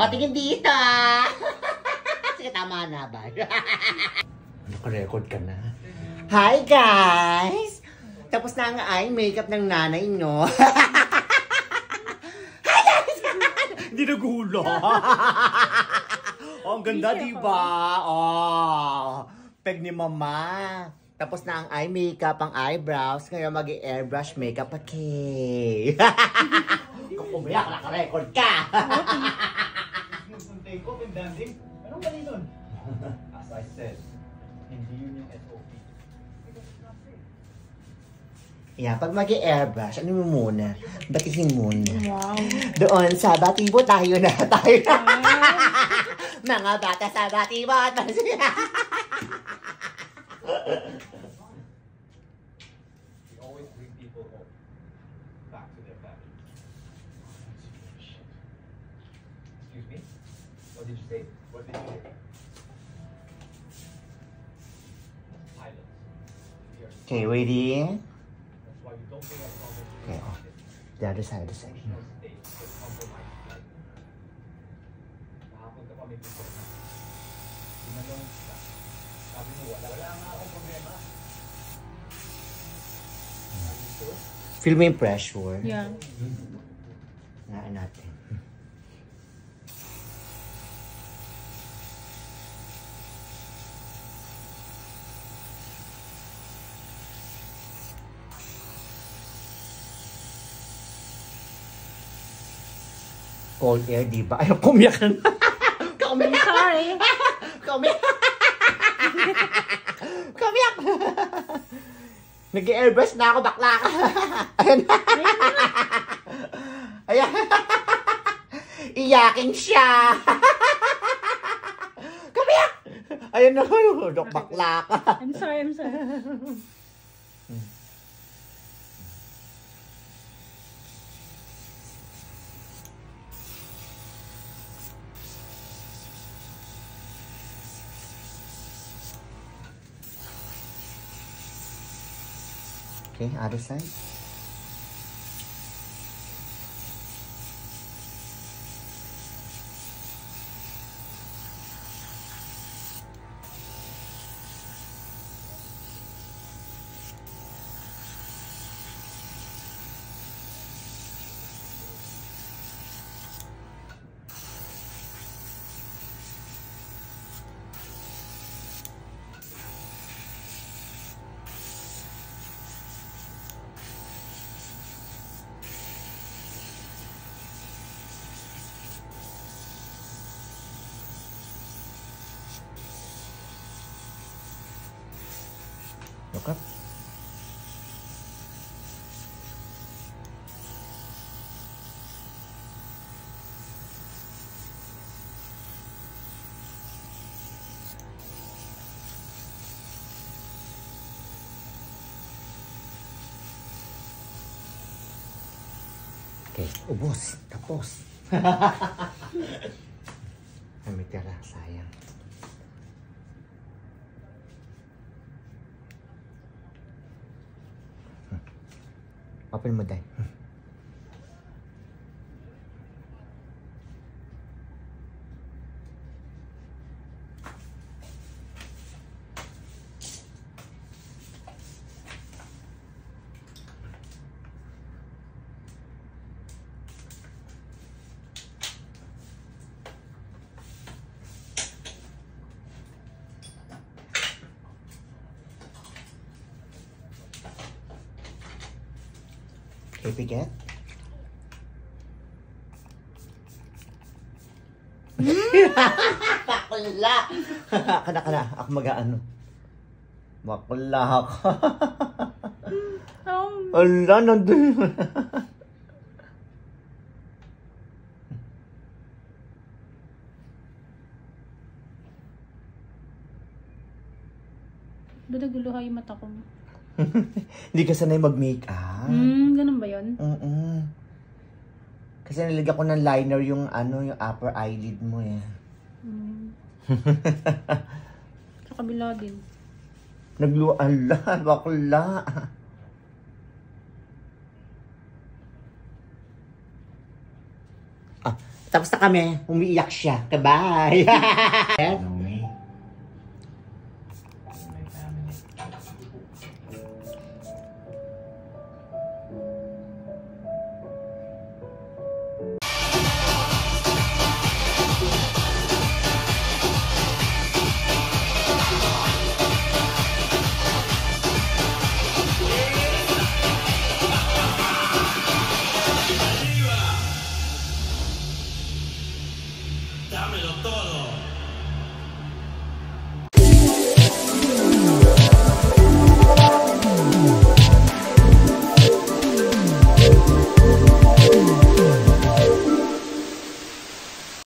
O, tingin dito. Sige, tama na ba? Naka-record ka na. Hi, guys! Tapos na ang eye makeup ng nanay nyo. Hi, guys! Hindi nagulo. Oh, ang ganda, diba? Oh, peg ni mama. Tapos na ang eye makeup, ang eyebrows. Ngayon mag-airbrush makeup, okay. Kung umiyak, naka-record ka. Take off and dancing? Anong mali nun? As I said, hindi yun yung SOP. Yeah, pag mag-airbrush, ano mo muna? Batihin muna. Wow. Doon sa batibo, tayo na. Mga bata sa batibo. We always bring people home. Back to their family. Excuse me? What did you say? What did you say? Silence. We are Okay, ready? That's why we don't bring our problems to Okay, the oh. market. The other side, the side. Emotional state that compromises life. Nakapag ka pa may problema. Tinanong ka. Sabi mo, wala nga akong problema. Are you sure? Feel mo yung pressure? Yeah. Naan natin. Cold air, diba? Ayaw, kumiyak na. I'm sorry. Kumiyak. Kumiyak. Nag-airbrush na ako, bakla ka. Ayan. Ayan. Iyakin siya. Kumiyak. Ayan na, bakla ka. I'm sorry. Okay, other side. Look up. Okay, ubos. Tapos. May tira, sayang. Open mo, Day. Okay, bigat. Bakla! Kana. Ako mag-ano. Bakla ako. Ala, nandun. Ba't naguluha yung mata ko? Hindi ka sanay mag-makeup. Ganun ba yun? Kasi nilagyan ko ng liner yung yung upper eyelid mo eh. Sa kabila din. Ala, bakla. Tapos na kami, umiiyak siya. Bye! Know me? My family. Dámelo todo.